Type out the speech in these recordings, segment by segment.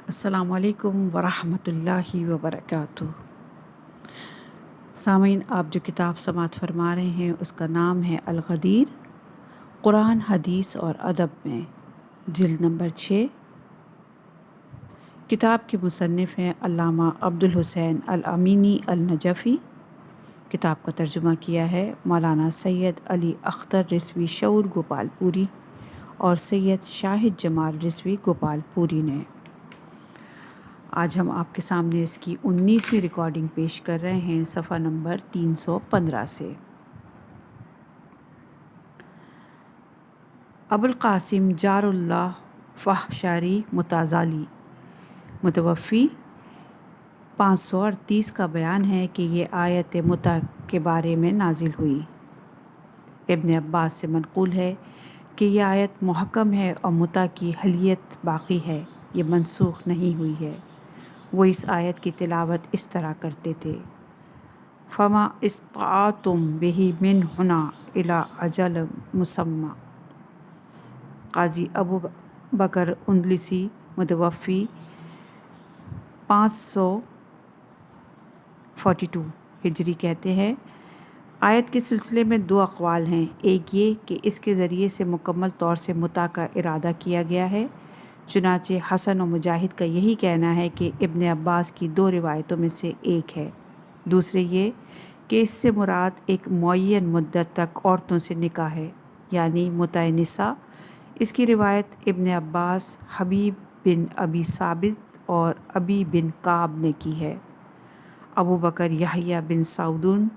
السلام علیکم ورحمۃ اللہ وبرکاتہ۔ سامعین، آپ جو کتاب سماعت فرما رہے ہیں اس کا نام ہے الغدیر، قرآن، حدیث اور ادب میں، جلد نمبر 6۔ کتاب کے مصنف ہیں علامہ عبدالحسین الامینی النجفی۔ کتاب کا ترجمہ کیا ہے مولانا سید علی اختر رضوی شعور گوپال پوری اور سید شاہد جمال رضوی گوپال پوری نے۔ آج ہم آپ کے سامنے اس کی 19ویں ریکارڈنگ پیش کر رہے ہیں، صفحہ نمبر 315 سے۔ ابوالقاسم جار اللہ فحشاری متازالی متوفی 538 کا بیان ہے کہ یہ آیت متع کے بارے میں نازل ہوئی۔ ابن عباس سے منقول ہے کہ یہ آیت محکم ہے اور متع کی حلیت باقی ہے، یہ منسوخ نہیں ہوئی ہے۔ وہ اس آیت کی تلاوت اس طرح کرتے تھے: فما استطعتم به من هنا الی اجل مسمى۔ قاضی ابو بکر اندلسی متوفی 542 ہجری کہتے ہیں، آیت کے سلسلے میں دو اقوال ہیں۔ ایک یہ کہ اس کے ذریعے سے مکمل طور سے متع کا ارادہ کیا گیا ہے، چنانچہ حسن و مجاہد کا یہی کہنا ہے کہ ابن عباس کی دو روایتوں میں سے ایک ہے۔ دوسرے یہ کہ اس سے مراد ایک معین مدت تک عورتوں سے نکاح ہے، یعنی متع نساء۔ اس کی روایت ابن عباس، حبیب بن ابی ثابت اور ابی بن کعب نے کی ہے۔ ابو بکر یحییٰ بن سعودن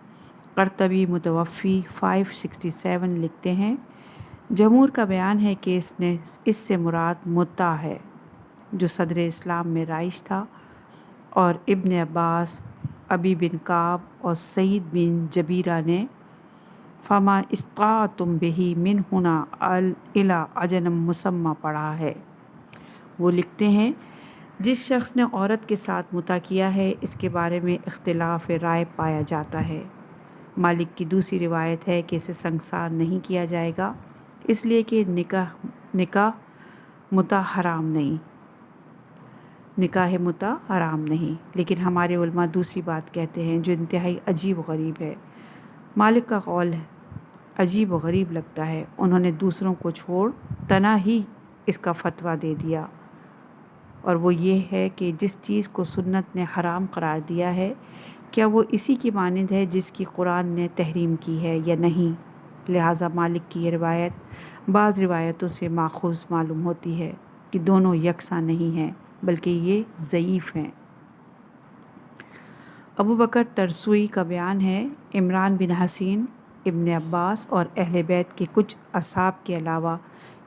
قرطبی متوفی 567 لکھتے ہیں، جمہور کا بیان ہے کہ اس سے مراد متع ہے جو صدر اسلام میں رائج تھا، اور ابن عباس، ابی بن کعب اور سعید بن جبیرہ نے فما استطعتم به من هنا الی اجل مسمى پڑھا ہے۔ وہ لکھتے ہیں، جس شخص نے عورت کے ساتھ متع کیا ہے اس کے بارے میں اختلاف رائے پایا جاتا ہے۔ مالک کی دوسری روایت ہے کہ اسے سنگسار نہیں کیا جائے گا، اس لیے کہ نکاح متع حرام نہیں، نکاح متع حرام نہیں۔ لیکن ہمارے علماء دوسری بات کہتے ہیں جو انتہائی عجیب و غریب ہے۔ مالک کا قول عجیب و غریب لگتا ہے، انہوں نے دوسروں کو چھوڑ تنہا ہی اس کا فتویٰ دے دیا، اور وہ یہ ہے کہ جس چیز کو سنت نے حرام قرار دیا ہے، کیا وہ اسی کی مانند ہے جس کی قرآن نے تحریم کی ہے یا نہیں؟ لہٰذا مالک کی یہ روایت بعض روایتوں سے ماخوذ معلوم ہوتی ہے کہ دونوں یکساں نہیں ہیں بلکہ یہ ضعیف ہیں۔ ابو بکر ترسوی کا بیان ہے، عمران بن حسین، ابن عباس اور اہل بیت کے کچھ اصحاب کے علاوہ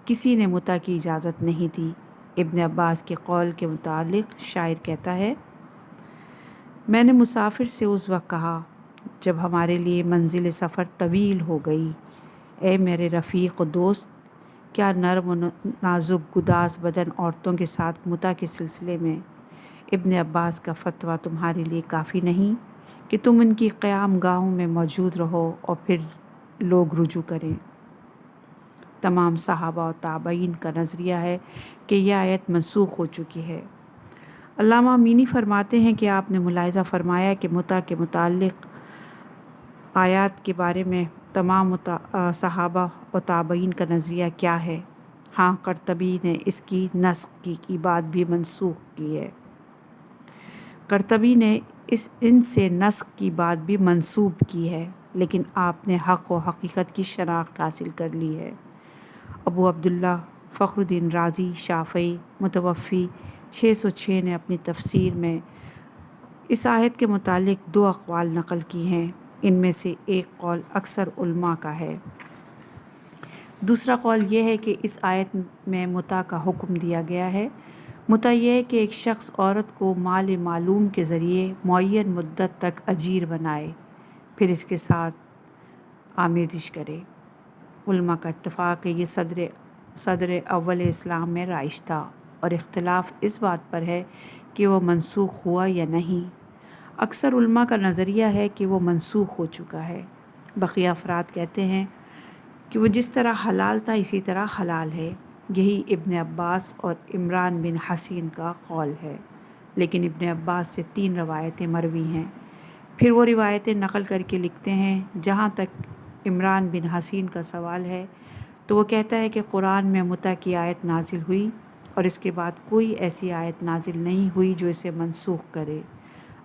کسی نے متع کی اجازت نہیں دی۔ ابن عباس کے قول کے متعلق شاعر کہتا ہے، میں نے مسافر سے اس وقت کہا جب ہمارے لیے منزل سفر طویل ہو گئی، اے میرے رفیق و دوست، کیا نرم و نازک گداز بدن عورتوں کے ساتھ متع کے سلسلے میں ابن عباس کا فتویٰ تمہارے لیے کافی نہیں کہ تم ان کی قیام گاہوں میں موجود رہو اور پھر لوگ رجوع کریں؟ تمام صحابہ و تابعین کا نظریہ ہے کہ یہ آیت منسوخ ہو چکی ہے۔ علامہ امینی فرماتے ہیں کہ آپ نے ملاحظہ فرمایا کہ متع کے متعلق آیات کے بارے میں تمام صحابہ و تابعین کا نظریہ کیا ہے؟ ہاں، قرطبی نے اس کی نسخ کی بات بھی منسوخ کی ہے۔ قرطبی نے ان سے نسخ کی بات بھی منسوب کی ہے، لیکن آپ نے حق و حقیقت کی شناخت حاصل کر لی ہے۔ ابو عبداللہ فخر الدین رازی شافعی متوفی 606 نے اپنی تفسیر میں اس آیت کے متعلق دو اقوال نقل کی ہیں۔ ان میں سے ایک قول اکثر علماء کا ہے۔ دوسرا قول یہ ہے کہ اس آیت میں متع کا حکم دیا گیا ہے۔ متع یہ ہے کہ ایک شخص عورت کو مال معلوم کے ذریعے معین مدت تک اجیر بنائے، پھر اس کے ساتھ آمیزش کرے۔ علماء کا اتفاق ہے یہ صدر اول اسلام میں رائج تھا، اور اختلاف اس بات پر ہے کہ وہ منسوخ ہوا یا نہیں۔ اکثر علماء کا نظریہ ہے کہ وہ منسوخ ہو چکا ہے۔ بقیہ افراد کہتے ہیں کہ وہ جس طرح حلال تھا اسی طرح حلال ہے۔ یہی ابن عباس اور عمران بن حسین کا قول ہے، لیکن ابن عباس سے 3 روایتیں مروی ہیں۔ پھر وہ روایتیں نقل کر کے لکھتے ہیں۔ جہاں تک عمران بن حسین کا سوال ہے تو وہ کہتا ہے کہ قرآن میں متع کی آیت نازل ہوئی اور اس کے بعد کوئی ایسی آیت نازل نہیں ہوئی جو اسے منسوخ کرے۔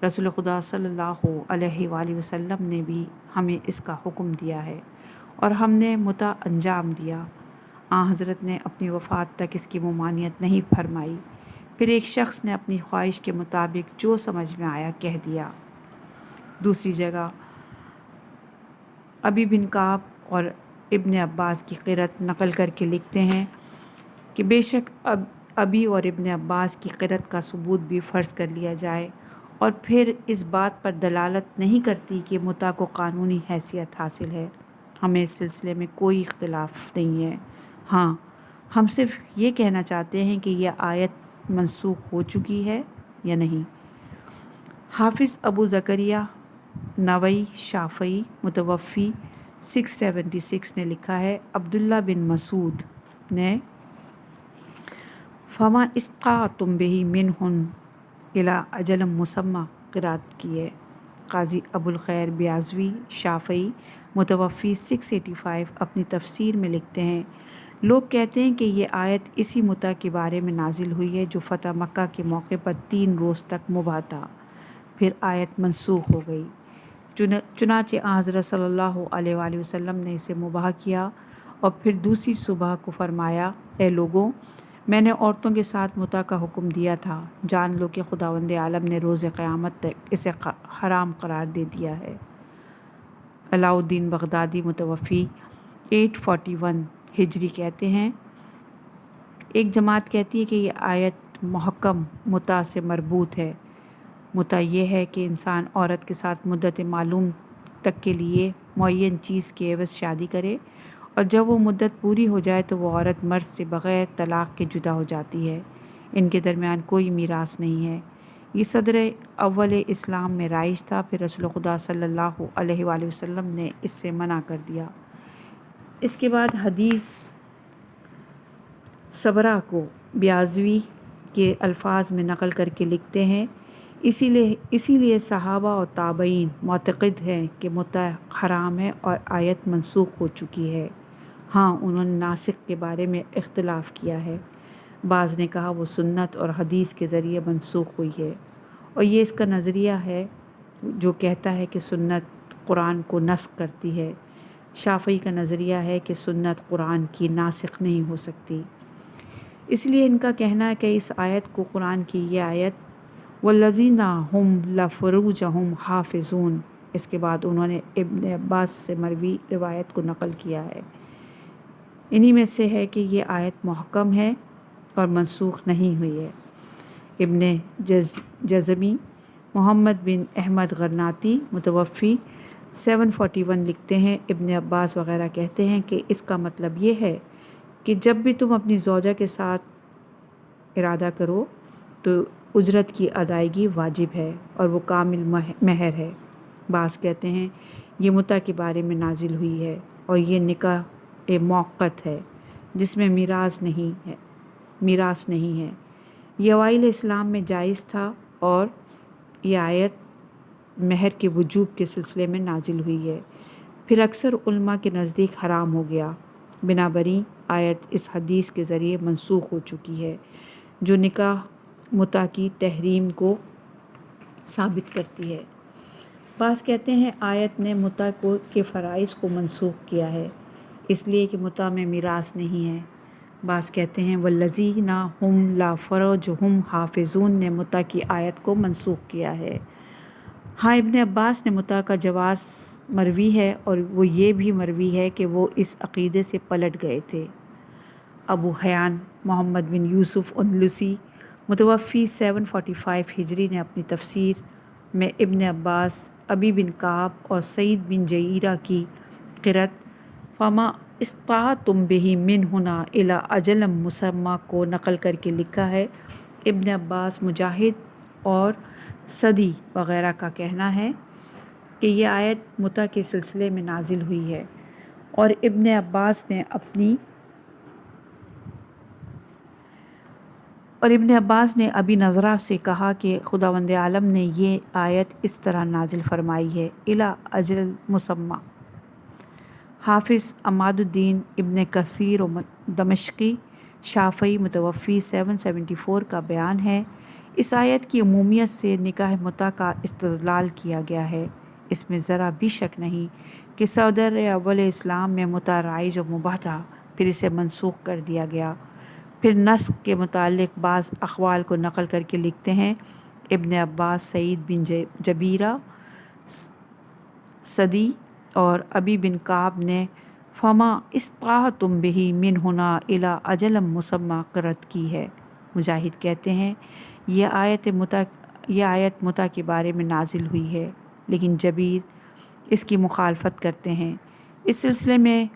رسول خدا صلی اللہ علیہ وآلہ وسلم نے بھی ہمیں اس کا حکم دیا ہے اور ہم نے متع انجام دیا۔ آن حضرت نے اپنی وفات تک اس کی ممانعت نہیں فرمائی۔ پھر ایک شخص نے اپنی خواہش کے مطابق جو سمجھ میں آیا کہہ دیا۔ دوسری جگہ ابی بن کعب اور ابن عباس کی قرأت نقل کر کے لکھتے ہیں کہ بے شک ابی اور ابن عباس کی قرأت کا ثبوت بھی فرض کر لیا جائے اور پھر اس بات پر دلالت نہیں کرتی کہ متع کو قانونی حیثیت حاصل ہے۔ ہمیں اس سلسلے میں کوئی اختلاف نہیں ہے۔ ہاں، ہم صرف یہ کہنا چاہتے ہیں کہ یہ آیت منسوخ ہو چکی ہے یا نہیں۔ حافظ ابو زکریا نووی شافعی متوفی 676 نے لکھا ہے، عبداللہ بن مسعود نے فما استطعتم بہ منہن الی اجل مسمی قرأت کی ہے۔ قاضی ابو الخیر بیاضوی شافعی متوفی 685 اپنی تفسیر میں لکھتے ہیں، لوگ کہتے ہیں کہ یہ آیت اسی متع کے بارے میں نازل ہوئی ہے جو فتح مکہ کے موقع پر 3 روز تک مباح تھا، پھر آیت منسوخ ہو گئی۔ چنانچہ آن حضرت صلی اللہ علیہ وآلہ وسلم نے اسے مباح کیا اور پھر دوسری صبح کو فرمایا، اے لوگوں، میں نے عورتوں کے ساتھ متع کا حکم دیا تھا، جان لو کہ خداوند عالم نے روز قیامت تک اسے حرام قرار دے دیا ہے۔ علاء الدین بغدادی متوفی 841 ہجری کہتے ہیں، ایک جماعت کہتی ہے کہ یہ آیت محکم متع سے مربوط ہے۔ متع یہ ہے کہ انسان عورت کے ساتھ مدت معلوم تک کے لیے معین چیز کے عوض شادی کرے اور جب وہ مدت پوری ہو جائے تو وہ عورت مرد سے بغیر طلاق کے جدا ہو جاتی ہے۔ ان کے درمیان کوئی میراث نہیں ہے۔ یہ صدر اول اسلام میں رائج تھا، پھر رسول خدا صلی اللہ علیہ وآلہ وسلم نے اس سے منع کر دیا۔ اس کے بعد حدیث صبرہ کو بیاضوی کے الفاظ میں نقل کر کے لکھتے ہیں، اسی لیے صحابہ اور تابعین معتقد ہیں کہ متع حرام ہے اور آیت منسوخ ہو چکی ہے۔ ہاں، انہوں نے ناسخ کے بارے میں اختلاف کیا ہے۔ بعض نے کہا وہ سنت اور حدیث کے ذریعے منسوخ ہوئی ہے، اور یہ اس کا نظریہ ہے جو کہتا ہے کہ سنت قرآن کو نسخ کرتی ہے۔ شافعی کا نظریہ ہے کہ سنت قرآن کی ناسخ نہیں ہو سکتی، اس لیے ان کا کہنا ہے کہ اس آیت کو قرآن کی یہ آیت والذین هم لفروجهم حافظون، اس کے بعد انہوں نے ابن عباس سے مروی روایت کو نقل کیا ہے۔ انہی میں سے ہے کہ یہ آیت محکم ہے اور منسوخ نہیں ہوئی ہے۔ ابن جزمی محمد بن احمد غرناطی متوفی 741 لکھتے ہیں، ابن عباس وغیرہ کہتے ہیں کہ اس کا مطلب یہ ہے کہ جب بھی تم اپنی زوجہ کے ساتھ ارادہ کرو تو اجرت کی ادائیگی واجب ہے اور وہ کامل مہر ہے۔ بعض کہتے ہیں یہ متع کے بارے میں نازل ہوئی ہے اور یہ نکاح موقت ہے جس میں میراث نہیں ہے۔ یہ اوائل اسلام میں جائز تھا اور یہ آیت مہر کے وجوب کے سلسلے میں نازل ہوئی ہے، پھر اکثر علماء کے نزدیک حرام ہو گیا۔ بنابراین آیت اس حدیث کے ذریعے منسوخ ہو چکی ہے جو نکاح متع کی تحریم کو ثابت کرتی ہے۔ بعض کہتے ہیں آیت نے متع کے فرائض کو منسوخ کیا ہے اس لیے کہ متع میں میراث نہیں ہے۔ بعض کہتے ہیں والذین هم لفروجهم حافظون نے متع کی آیت کو منسوخ کیا ہے۔ ہاں، ابن عباس نے متع کا جواز مروی ہے اور وہ یہ بھی مروی ہے کہ وہ اس عقیدے سے پلٹ گئے تھے۔ ابو حیان محمد بن یوسف اندلسی متوفی 745 ہجری نے اپنی تفسیر میں ابن عباس، ابی بن کعب اور سعید بن جیرہ کی قرأت فما استطعتم بہ منہن الی اجل مسمی کو نقل کر کے لکھا ہے۔ ابن عباس، مجاہد اور سدی وغیرہ کا کہنا ہے کہ یہ آیت متع کے سلسلے میں نازل ہوئی ہے اور ابن عباس نے اپنی اور ابن عباس نے ابی نظرہ سے کہا کہ خداوند عالم نے یہ آیت اس طرح نازل فرمائی ہے الی اجل مسمى۔ حافظ عماد الدین ابن کثیر و دمشقی شافعی متوفی 774 کا بیان ہے، اس آیت کی عمومیت سے نکاح متع کا استدلال کیا گیا ہے۔ اس میں ذرا بھی شک نہیں کہ صدر اول اسلام میں متع رائج و مباح تھا، پھر اسے منسوخ کر دیا گیا۔ پھر نسخ کے متعلق بعض اقوال کو نقل کر کے لکھتے ہیں ابن عباس، سعید بن جبیرہ صدی اور ابی بن کعب نے فما استطعتم بہ منہن الی اجل مسمى قرأت کی ہے۔ مجاہد کہتے ہیں یہ آیت متع کے بارے میں نازل ہوئی ہے، لیکن جبیر اس کی مخالفت کرتے ہیں۔ اس سلسلے میں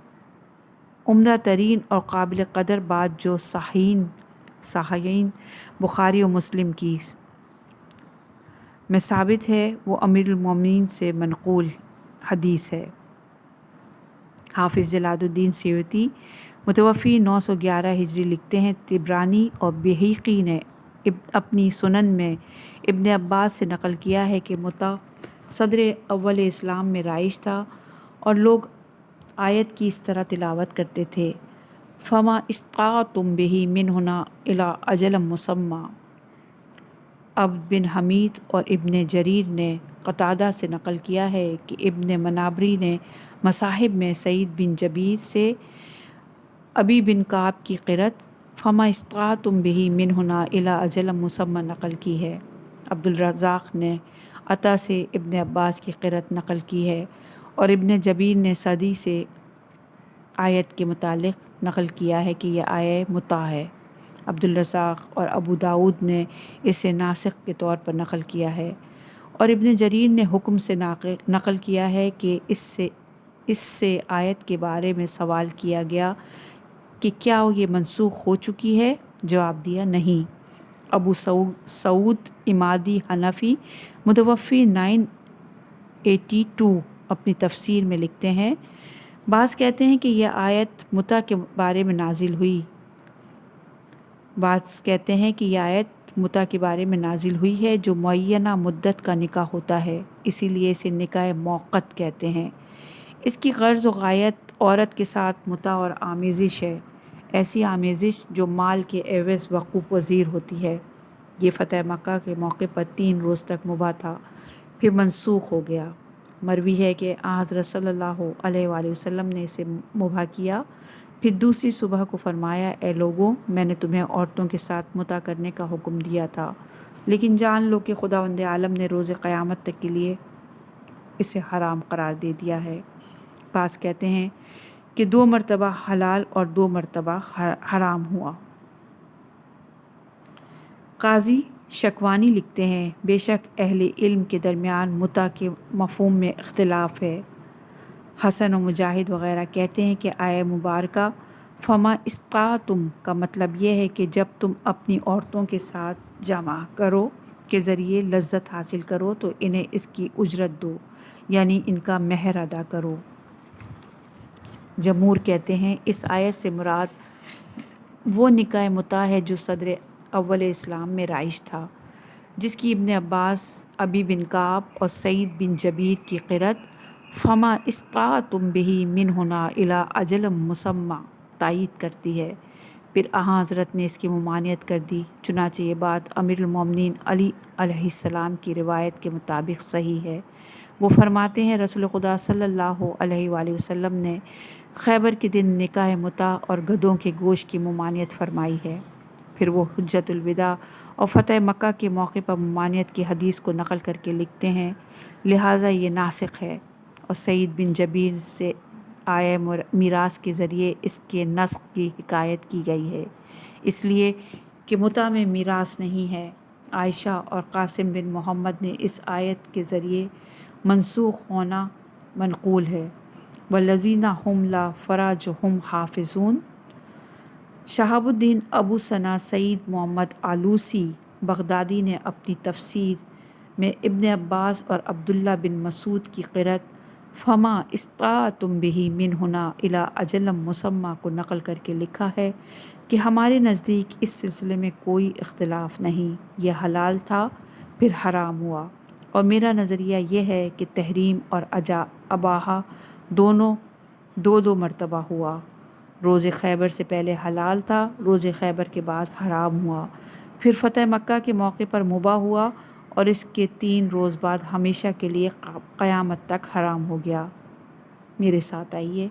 عمدہ ترین اور قابل قدر بات جو صحیحین بخاری و مسلم کی میں ثابت ہے وہ امیر المومنین سے منقول حدیث ہے۔ حافظ جلال الدین سیوطی متوفی 911 ہجری لکھتے ہیں طبرانی اور بہقی نے اپنی سنن میں ابن عباس سے نقل کیا ہے کہ متع صدر اول اسلام میں رائج تھا اور لوگ آیت کی اس طرح تلاوت کرتے تھے فما استطعتم بہ منہن الی اجل مسمى۔ عبد بن حمید اور ابن جریر نے قتادہ سے نقل کیا ہے کہ ابن منابری نے مصاحب میں سعید بن جبیر سے ابی بن کعب کی قرأت فما استطعتم بہ منہن الی اجل مسمى نقل کی ہے۔ عبد الرزاق نے عطا سے ابن عباس کی قرأت نقل کی ہے اور ابن جبیر نے صدی سے آیت کے متعلق نقل کیا ہے کہ یہ آیہ متع ہے۔ عبد الرزاق اور ابو داود نے اسے ناسخ کے طور پر نقل کیا ہے اور ابن جریر نے حکم سے نقل کیا ہے کہ اس سے آیت کے بارے میں سوال کیا گیا کہ کیا یہ منسوخ ہو چکی ہے؟ جواب دیا نہیں۔ ابو سعود عمادی حنفی متوفی 982 اپنی تفسیر میں لکھتے ہیں بعض کہتے ہیں کہ یہ آیت متع کے بارے میں نازل ہوئی ہے جو معینہ مدت کا نکاح ہوتا ہے، اسی لیے اسے نکاح موقت کہتے ہیں۔ اس کی غرض و غایت عورت کے ساتھ متع اور آمیزش ہے، ایسی آمیزش جو مال کے عوض وقوع پذیر ہوتی ہے۔ یہ فتح مکہ کے موقع پر 3 روز تک مباح تھا، پھر منسوخ ہو گیا۔ مروی ہے کہ حضرت صلی اللہ علیہ وآلہ وسلم نے اسے مباح کیا، پھر دوسری صبح کو فرمایا اے لوگوں میں نے تمہیں عورتوں کے ساتھ متع کرنے کا حکم دیا تھا، لیکن جان لو کہ خداوند عالم نے روز قیامت تک کے لیے اسے حرام قرار دے دیا ہے۔ بعض کہتے ہیں کہ 2 مرتبہ حلال اور 2 مرتبہ حرام ہوا۔ قاضی شکوانی لکھتے ہیں بے شک اہل علم کے درمیان متع کے مفہوم میں اختلاف ہے۔ حسن و مجاہد وغیرہ کہتے ہیں کہ آیہ مبارکہ فما استطعتم کا مطلب یہ ہے کہ جب تم اپنی عورتوں کے ساتھ جماع کرو کے ذریعے لذت حاصل کرو تو انہیں اس کی اجرت دو، یعنی ان کا مہر ادا کرو۔ جمہور کہتے ہیں اس آیت سے مراد وہ نکاح متع ہے جو صدر اول اسلام میں رائج تھا، جس کی ابن عباس، ابی بن کعب اور سعید بن جبیر کی قرأت فما استطعتم بہ منہن الی اجل مسمى تائید کرتی ہے۔ پھر حضرت نے اس کی ممانعت کر دی، چنانچہ یہ بات امیر المومنین علی علیہ السلام کی روایت کے مطابق صحیح ہے۔ وہ فرماتے ہیں رسول خدا صلی اللہ علیہ وآلہ وسلم نے خیبر کے دن نکاح متع اور گدھوں کے گوشت کی ممانعت فرمائی ہے۔ پھر وہ حجۃ الوداع اور فتح مکہ کے موقع پر ممانعت کی حدیث کو نقل کر کے لکھتے ہیں لہٰذا یہ ناسخ ہے، اور سعید بن جبیر سے آیہ میراث کے ذریعے اس کے نسخ کی حکایت کی گئی ہے، اس لیے کہ متع میں میراث نہیں ہے۔ عائشہ اور قاسم بن محمد نے اس آیت کے ذریعے منسوخ ہونا منقول ہے۔ والذین ھم لا فروجہم حافظون۔ شہاب الدین ابو ثنا سعید محمد آلوسی بغدادی نے اپنی تفسیر میں ابن عباس اور عبداللہ بن مسعود کی قرأت فما استطعتم بہ منہن الی اجل مسمى کو نقل کر کے لکھا ہے کہ ہمارے نزدیک اس سلسلے میں کوئی اختلاف نہیں، یہ حلال تھا پھر حرام ہوا، اور میرا نظریہ یہ ہے کہ تحریم اور اباحہ دونوں دو مرتبہ ہوا۔ روز خیبر سے پہلے حلال تھا، روز خیبر کے بعد حرام ہوا، پھر فتح مکہ کے موقع پر مباح ہوا، اور اس کے 3 روز بعد ہمیشہ کے لیے قیامت تک حرام ہو گیا۔ میرے ساتھ آئیے،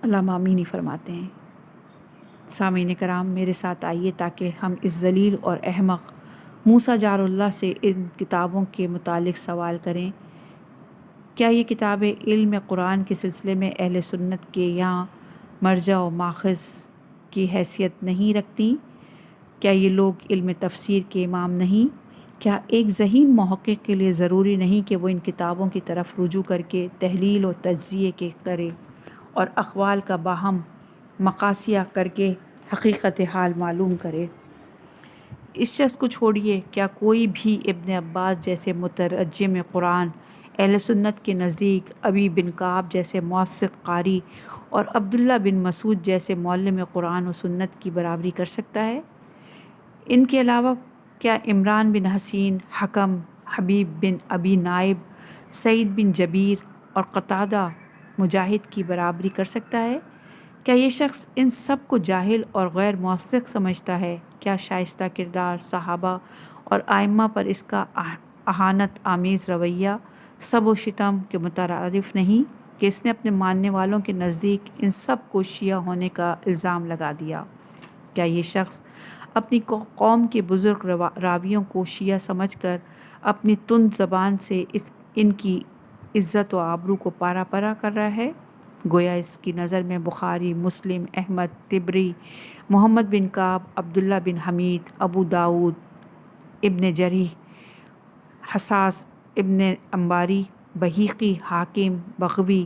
علامہ امینی فرماتے ہیں، سامعین کرام میرے ساتھ آئیے تاکہ ہم اس ذلیل اور احمق موسیٰ جار اللہ سے ان کتابوں کے متعلق سوال کریں۔ کیا یہ کتابیں علم قرآن کے سلسلے میں اہل سنت کے یہاں مرجع و ماخذ کی حیثیت نہیں رکھتی؟ کیا یہ لوگ علم تفسیر کے امام نہیں؟ کیا ایک ذہین محقق کے لیے ضروری نہیں کہ وہ ان کتابوں کی طرف رجوع کر کے تحلیل و تجزیے کے کرے اور اقوال کا باہم مقایسہ کر کے حقیقت حال معلوم کرے؟ اس شخص کو چھوڑیے، کیا کوئی بھی ابن عباس جیسے مترجم قرآن اہل سنت کے نزدیک، ابی بن کعب جیسے موثق قاری اور عبداللہ بن مسعود جیسے معلم قرآن و سنت کی برابری کر سکتا ہے؟ ان کے علاوہ کیا عمران بن حسین، حکم، حبیب بن ابی نائب، سعید بن جبیر اور قتادہ مجاہد کی برابری کر سکتا ہے؟ کیا یہ شخص ان سب کو جاہل اور غیر موثق سمجھتا ہے؟ کیا شائستہ کردار صحابہ اور ائمہ پر اس کا اہانت آمیز رویہ سب و شتم کے مترادف نہیں کہ اس نے اپنے ماننے والوں کے نزدیک ان سب کو شیعہ ہونے کا الزام لگا دیا؟ کیا یہ شخص اپنی قوم کے بزرگ راویوں کو شیعہ سمجھ کر اپنی تند زبان سے ان کی عزت و آبرو کو پارا پارا کر رہا ہے؟ گویا اس کی نظر میں بخاری، مسلم، احمد، طبری، محمد بن کعب، عبداللہ بن حمید، ابو داود، ابن جریح، حساس، ابن انباری، بہیقی، حاکم، بغوی،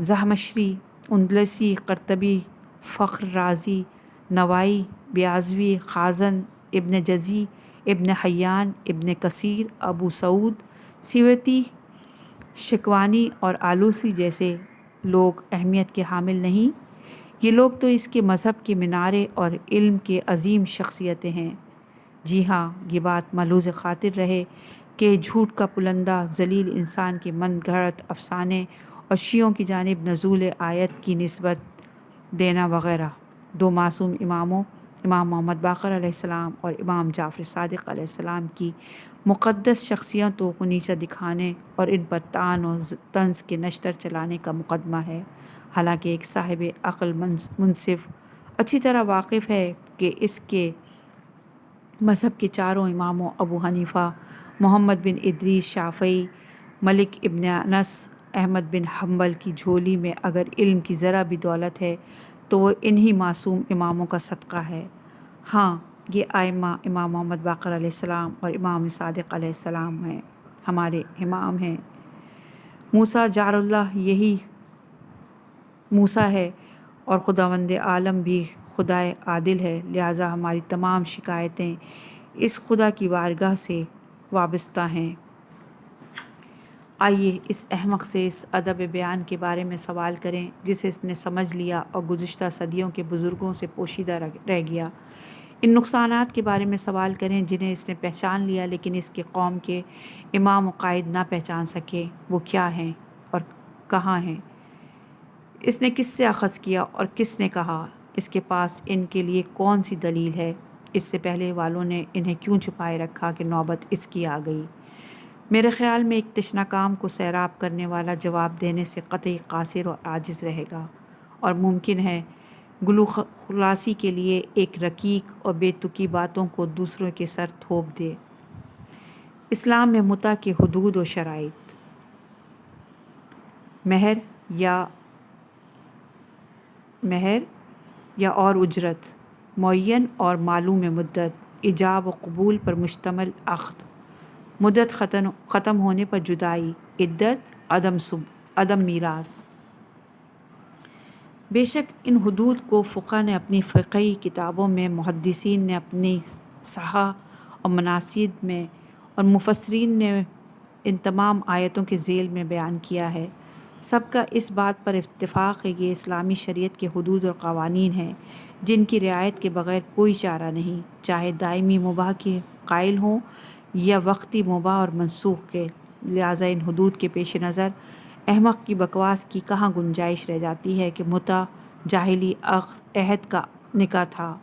زہمشری، اندلسی، قرطبی، فخر رازی، نوائی، بیازوی، خازن، ابن جزی، ابن حیان، ابن کثیر، ابو سعود، سیوطی، شکوانی اور آلوسی جیسے لوگ اہمیت کے حامل نہیں؟ یہ لوگ تو اس کے مذہب کے مینارے اور علم کے عظیم شخصیتیں ہیں۔ جی ہاں، یہ بات ملحوظ خاطر رہے کہ جھوٹ کا پلندہ ذلیل انسان کے من گھڑت افسانے اور شیعوں کی جانب نزول آیت کی نسبت دینا وغیرہ 2 معصوم اماموں، امام محمد باقر علیہ السلام اور امام جعفر صادق علیہ السلام کی مقدس شخصیتوں کو نیچا دکھانے اور ان پر طعن و طنز کے نشتر چلانے کا مقدمہ ہے، حالانکہ ایک صاحب عقل منصف اچھی طرح واقف ہے کہ اس کے مذہب کے 4 اماموں ابو حنیفہ، محمد بن ادریس شافعی، مالک ابن انس، احمد بن حنبل کی جھولی میں اگر علم کی ذرا بھی دولت ہے تو وہ انہی معصوم اماموں کا صدقہ ہے۔ ہاں، یہ ائمہ امام محمد باقر علیہ السلام اور امام صادق علیہ السلام ہیں، ہمارے امام ہیں۔ موسیٰ جار اللہ یہی موسیٰ ہے اور خداوند عالم بھی خدائے عادل ہے، لہٰذا ہماری تمام شکایتیں اس خدا کی بارگاہ سے وابستہ ہیں۔ آئیے اس احمق سے اس ادب بیان کے بارے میں سوال کریں جسے اس نے سمجھ لیا اور گزشتہ صدیوں کے بزرگوں سے پوشیدہ رہ گیا۔ ان نقصانات کے بارے میں سوال کریں جنہیں اس نے پہچان لیا لیکن اس کے قوم کے امام و قائد نہ پہچان سکے۔ وہ کیا ہیں اور کہاں ہیں؟ اس نے کس سے اخذ کیا اور کس نے کہا؟ اس کے پاس ان کے لیے کون سی دلیل ہے؟ اس سے پہلے والوں نے انہیں کیوں چھپائے رکھا کہ نوبت اس کی آ گئی؟ میرے خیال میں ایک تشنہ کام کو سیراب کرنے والا جواب دینے سے قطعی قاصر اور عاجز رہے گا، اور ممکن ہے گلو خلاصی کے لیے ایک رقیق اور بے تکی باتوں کو دوسروں کے سر تھوپ دے۔ اسلام میں متع کے حدود و شرائط: مہر یا اور اجرت، معین اور معلوم مدت، ایجاب و قبول پر مشتمل عقد، مدت ختم ہونے پر جدائی، عدت، عدم میراث۔ بے شک ان حدود کو فقہ نے اپنی فقہی کتابوں میں، محدثین نے اپنی صحاح اور مناسید میں اور مفسرین نے ان تمام آیتوں کے ذیل میں بیان کیا ہے۔ سب کا اس بات پر اتفاق ہے کہ اسلامی شریعت کے حدود اور قوانین ہیں جن کی رعایت کے بغیر کوئی چارہ نہیں، چاہے دائمی مباح کے قائل ہوں یا وقتی مباح اور منسوخ کے۔ لہٰذا ان حدود کے پیش نظر احمق کی بکواس کی کہاں گنجائش رہ جاتی ہے کہ متع جاہلی عہد کا نکاح تھا،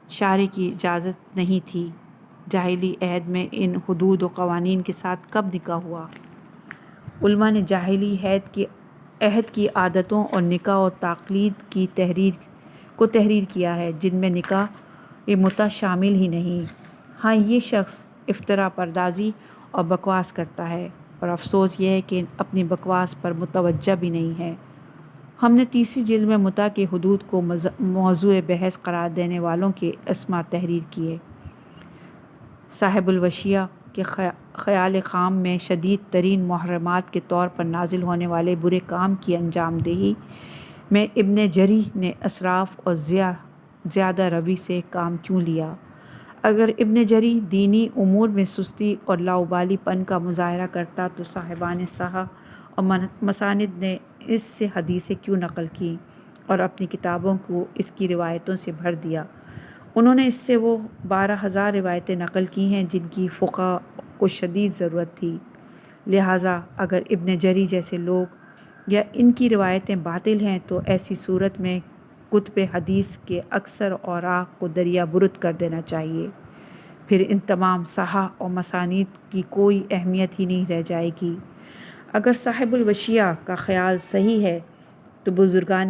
شارع کی اجازت نہیں تھی۔ جاہلی عہد میں ان حدود و قوانین کے ساتھ کب نکاح ہوا؟ علماء نے جاہلی عہد کی عادتوں اور نکاح و تقلید کی تحریر کیا ہے جن میں نکاح متع شامل ہی نہیں۔ ہاں، یہ شخص افتراء پردازی اور بکواس کرتا ہے، اور افسوس یہ ہے کہ اپنی بکواس پر متوجہ بھی نہیں ہے۔ ہم نے تیسری جلد میں متع کے حدود کو موضوع بحث قرار دینے والوں کے اسما تحریر کیے۔ صاحب الوشیہ کے خیال خام میں شدید ترین محرمات کے طور پر نازل ہونے والے برے کام کی انجام دہی میں ابن جری نے اسراف اور زیادہ روی سے کام کیوں لیا؟ اگر ابن جری دینی امور میں سستی اور لاابالی پن کا مظاہرہ کرتا تو صاحبان صحاح اور مساند نے اس سے حدیثیں کیوں نقل کیں اور اپنی کتابوں کو اس کی روایتوں سے بھر دیا؟ انہوں نے اس سے وہ 12,000 روایتیں نقل کی ہیں جن کی فقہاء کو شدید ضرورت تھی۔ لہٰذا اگر ابن جری جیسے لوگ یا ان کی روایتیں باطل ہیں تو ایسی صورت میں کتب حدیث کے اکثر اوراق کو دریا برد کر دینا چاہیے، پھر ان تمام صحاح اور مسانید کی کوئی اہمیت ہی نہیں رہ جائے گی۔ اگر صاحب الوشیہ کا خیال صحیح ہے تو بزرگان